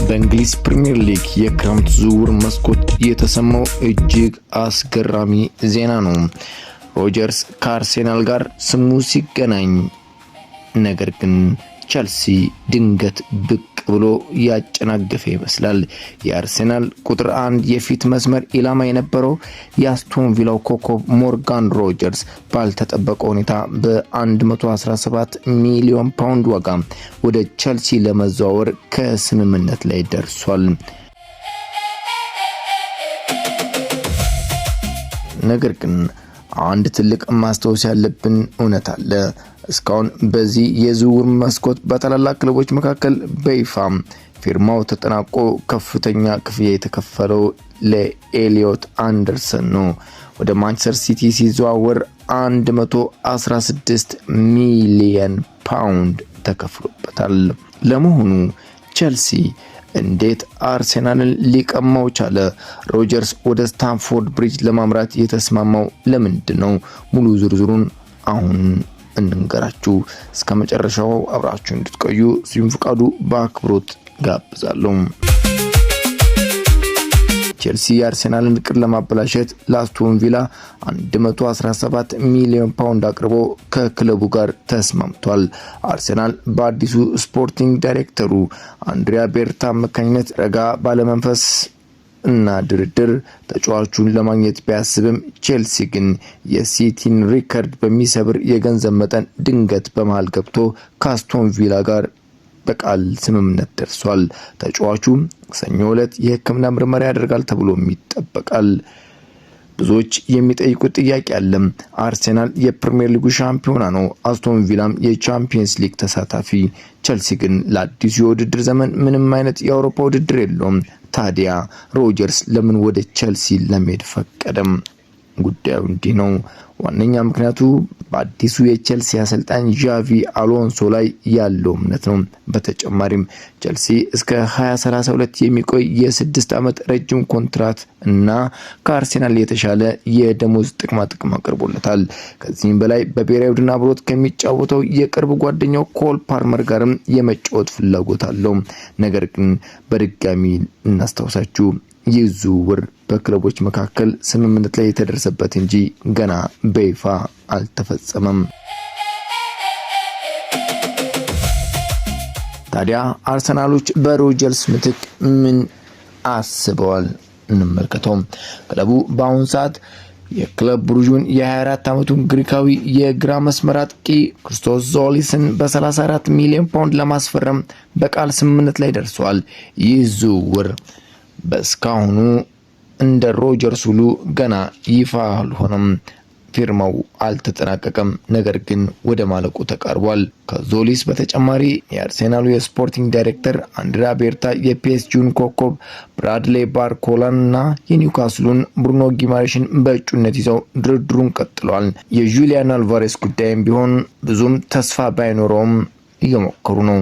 በእንግሊዝ ፕሪሚየር ሊግ የክረምት ዝውውር መስኮት የተሰማው እጅግ አስገራሚ ዜና ነው። ሮጀርስ ከአርሴናል ጋር ስሙ ሲገናኝ፣ ነገር ግን ቸልሲ ድንገት ብቅ ብሎ ያጨናገፈ ይመስላል። የአርሴናል ቁጥር 1 የፊት መስመር ኢላማ የነበረው የአስቶን ቪላው ኮከብ ሞርጋን ሮጀርስ ባልተጠበቀ ሁኔታ በ117 ሚሊዮን ፓውንድ ዋጋ ወደ ቸልሲ ለመዘዋወር ከስምምነት ላይ ደርሷል። ነገር ግን አንድ ትልቅ ማስታወስ ያለብን እውነት አለ። እስካሁን በዚህ የዝውውር መስኮት በታላላቅ ክለቦች መካከል በይፋ ፊርማው ተጠናቆ ከፍተኛ ክፍያ የተከፈለው ለኤሊዮት አንደርሰን ነው። ወደ ማንቸስተር ሲቲ ሲዘዋወር 116 ሚሊዮን ፓውንድ ተከፍሎበታል። ለመሆኑ ቸልሲ እንዴት አርሴናልን ሊቀማው ቻለ? ሮጀርስ ወደ ስታንፎርድ ብሪጅ ለማምራት የተስማማው ለምንድን ነው? ሙሉ ዝርዝሩን አሁን እንንገራችሁ። እስከ መጨረሻው አብራችሁ እንድትቆዩ ስዩም ፍቃዱ በአክብሮት ጋብዛለሁ። ቸልሲ የአርሴናልን እቅድ ለማበላሸት ለአስቶን ቪላ 117 ሚሊዮን ፓውንድ አቅርቦ ከክለቡ ጋር ተስማምቷል። አርሴናል በአዲሱ ስፖርቲንግ ዳይሬክተሩ አንድሪያ ቤርታ አማካኝነት ረጋ ባለመንፈስ እና ድርድር ተጫዋቹን ለማግኘት ቢያስብም ቸልሲ ግን የሲቲን ሪከርድ በሚሰብር የገንዘብ መጠን ድንገት በመሃል ገብቶ ከአስቶን ቪላ ጋር በቃል ስምምነት ደርሷል። ተጫዋቹ ሰኞ ዕለት የሕክምና ምርመራ ያደርጋል ተብሎ ይጠበቃል። ብዙዎች የሚጠይቁት ጥያቄ አለ። አርሴናል የፕሪሚየር ሊጉ ሻምፒዮና ነው፣ አስቶን ቪላም የቻምፒየንስ ሊግ ተሳታፊ። ቸልሲ ግን ለአዲሱ የውድድር ዘመን ምንም አይነት የአውሮፓ ውድድር የለውም። ታዲያ ሮጀርስ ለምን ወደ ቸልሲ ለመሄድ ፈቀደም? ጉዳዩ እንዲህ ነው። ዋነኛ ምክንያቱ በአዲሱ የቸልሲ አሰልጣኝ ዣቪ አሎንሶ ላይ ያለው እምነት ነው። በተጨማሪም ቸልሲ እስከ 2032 የሚቆይ የ6 ዓመት ረጅም ኮንትራት እና ከአርሴናል የተሻለ የደሞዝ ጥቅማ አቅርቦለታል። ከዚህም በላይ በብሔራዊ ቡድን አብሮት ከሚጫወተው የቅርብ ጓደኛው ኮል ፓልመር ጋርም የመጫወት ፍላጎት አለው። ነገር ግን በድጋሚ እናስታውሳችሁ ይህ ዝውውር በክለቦች መካከል ስምምነት ላይ የተደረሰበት እንጂ ገና በይፋ አልተፈጸመም። ታዲያ አርሰናሎች በሮጀርስ ምትክ ምን አስበዋል? እንመልከተው። ክለቡ በአሁኑ ሰዓት የክለብ ብሩዥን የ24 ዓመቱን ግሪካዊ የግራ መስመር አጥቂ ክርስቶስ ዞሊስን በ34 ሚሊዮን ፓውንድ ለማስፈረም በቃል ስምምነት ላይ ደርሷል። ይህ ዝውውር በስካሁኑ እንደ ሮጀርስ ሁሉ ገና ይፋ አልሆነም። ፊርማው አልተጠናቀቀም፣ ነገር ግን ወደ ማለቁ ተቃርቧል። ከዞሊስ በተጨማሪ የአርሴናሉ የስፖርቲንግ ዳይሬክተር አንድሪያ ቤርታ የፒኤስጂውን ኮከብ ብራድሌ ባርኮላን እና የኒውካስሉን ብሩኖ ጊማሬሽን በእጩነት ይዘው ድርድሩን ቀጥለዋል። የጁሊያን አልቫሬስ ጉዳይም ቢሆን ብዙም ተስፋ ባይኖረውም እየሞከሩ ነው።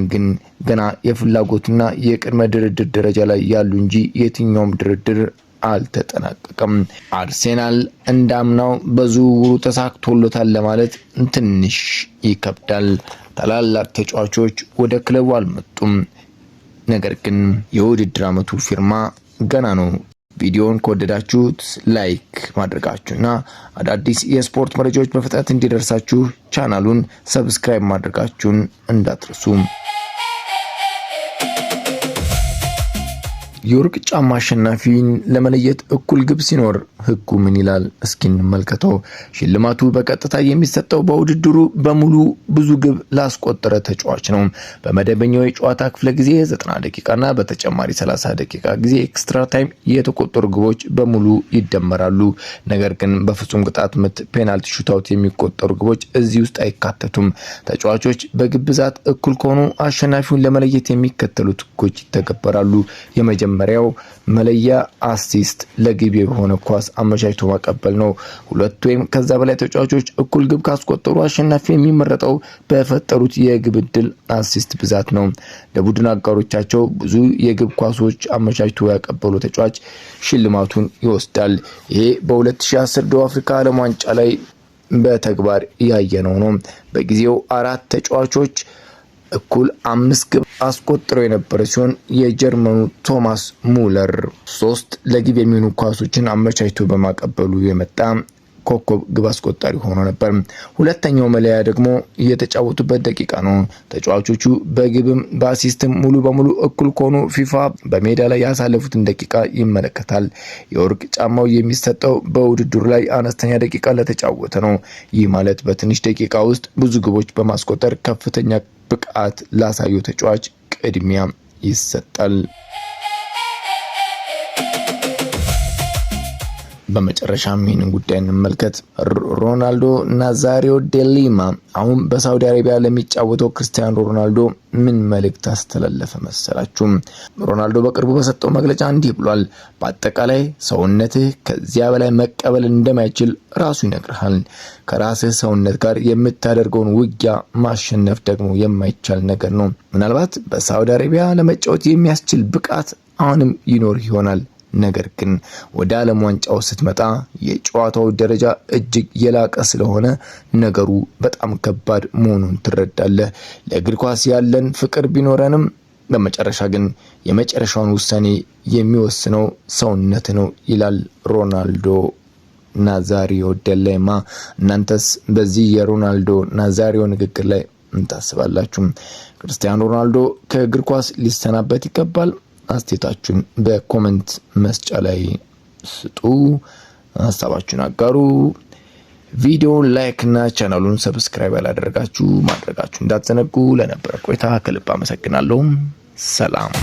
ግን ገና የፍላጎትና የቅድመ ድርድር ደረጃ ላይ ያሉ እንጂ የትኛውም ድርድር አልተጠናቀቀም። አርሴናል እንዳምናው በዝውውሩ ተሳክቶለታል ለማለት ትንሽ ይከብዳል። ታላላቅ ተጫዋቾች ወደ ክለቡ አልመጡም። ነገር ግን የውድድር ዓመቱ ፊርማ ገና ነው። ቪዲዮውን ከወደዳችሁት ላይክ ማድረጋችሁና አዳዲስ የስፖርት መረጃዎች በፍጥነት እንዲደርሳችሁ ቻናሉን ሰብስክራይብ ማድረጋችሁን እንዳትረሱ። የወርቅ ጫማ አሸናፊን ለመለየት እኩል ግብ ሲኖር ህጉ ምን ይላል? እስኪ እንመልከተው። ሽልማቱ በቀጥታ የሚሰጠው በውድድሩ በሙሉ ብዙ ግብ ላስቆጠረ ተጫዋች ነው። በመደበኛው የጨዋታ ክፍለ ጊዜ 90 ደቂቃና በተጨማሪ 30 ደቂቃ ጊዜ ኤክስትራ ታይም የተቆጠሩ ግቦች በሙሉ ይደመራሉ። ነገር ግን በፍጹም ቅጣት ምት፣ ፔናልቲ፣ ሹታውት የሚቆጠሩ ግቦች እዚህ ውስጥ አይካተቱም። ተጫዋቾች በግብ ብዛት እኩል ከሆኑ አሸናፊውን ለመለየት የሚከተሉት ህጎች ይተገበራሉ። የመጀመሪያው መለያ አሲስት፣ ለግብ የሆነ ኳስ አመቻችቶ ማቀበል ነው። 2 ወይም ከዛ በላይ ተጫዋቾች እኩል ግብ ካስቆጠሩ አሸናፊ የሚመረጠው በፈጠሩት የግብ ዕድል አሲስት ብዛት ነው። ለቡድን አጋሮቻቸው ብዙ የግብ ኳሶች አመቻችቶ ያቀበሉ ተጫዋች ሽልማቱን ይወስዳል። ይሄ በ2010 ደቡብ አፍሪካ ዓለም ዋንጫ ላይ በተግባር ያየነው ነው። በጊዜው 4 ተጫዋቾች እኩል 5 ግብ አስቆጥረው የነበረ ሲሆን የጀርመኑ ቶማስ ሙለር 3 ለግብ የሚሆኑ ኳሶችን አመቻችቶ በማቀበሉ የመጣ ኮከብ ግብ አስቆጣሪ ሆኖ ነበር። ሁለተኛው መለያ ደግሞ የተጫወቱበት ደቂቃ ነው። ተጫዋቾቹ በግብም በአሲስትም ሙሉ በሙሉ እኩል ከሆኑ ፊፋ በሜዳ ላይ ያሳለፉትን ደቂቃ ይመለከታል። የወርቅ ጫማው የሚሰጠው በውድድሩ ላይ አነስተኛ ደቂቃ ለተጫወተ ነው። ይህ ማለት በትንሽ ደቂቃ ውስጥ ብዙ ግቦች በማስቆጠር ከፍተኛ ብቃት ላሳየው ተጫዋች ቅድሚያ ይሰጣል። በመጨረሻም ይህንን ጉዳይ እንመልከት። ሮናልዶ ናዛሪዮ ዴሊማ አሁን በሳውዲ አረቢያ ለሚጫወተው ክርስቲያኖ ሮናልዶ ምን መልእክት አስተላለፈ መሰላችሁ? ሮናልዶ በቅርቡ በሰጠው መግለጫ እንዲህ ብሏል። በአጠቃላይ ሰውነትህ ከዚያ በላይ መቀበል እንደማይችል ራሱ ይነግርሃል። ከራስህ ሰውነት ጋር የምታደርገውን ውጊያ ማሸነፍ ደግሞ የማይቻል ነገር ነው። ምናልባት በሳውዲ አረቢያ ለመጫወት የሚያስችል ብቃት አሁንም ይኖር ይሆናል። ነገር ግን ወደ ዓለም ዋንጫው ስትመጣ የጨዋታው ደረጃ እጅግ የላቀ ስለሆነ ነገሩ በጣም ከባድ መሆኑን ትረዳለህ። ለእግር ኳስ ያለን ፍቅር ቢኖረንም በመጨረሻ ግን የመጨረሻውን ውሳኔ የሚወስነው ሰውነት ነው ይላል ሮናልዶ ናዛሪዮ ዴሊማ። እናንተስ በዚህ የሮናልዶ ናዛሪዮ ንግግር ላይ እንታስባላችሁ? ክርስቲያኖ ሮናልዶ ከእግር ኳስ ሊሰናበት ይገባል? አስተያየታችሁን በኮሜንት መስጫ ላይ ስጡ። ሐሳባችሁን አጋሩ። ቪዲዮውን ላይክ እና ቻናሉን ሰብስክራይብ ያላደረጋችሁ ማድረጋችሁ እንዳትዘነጉ። ለነበረ ቆይታ ከልብ አመሰግናለሁ። ሰላም።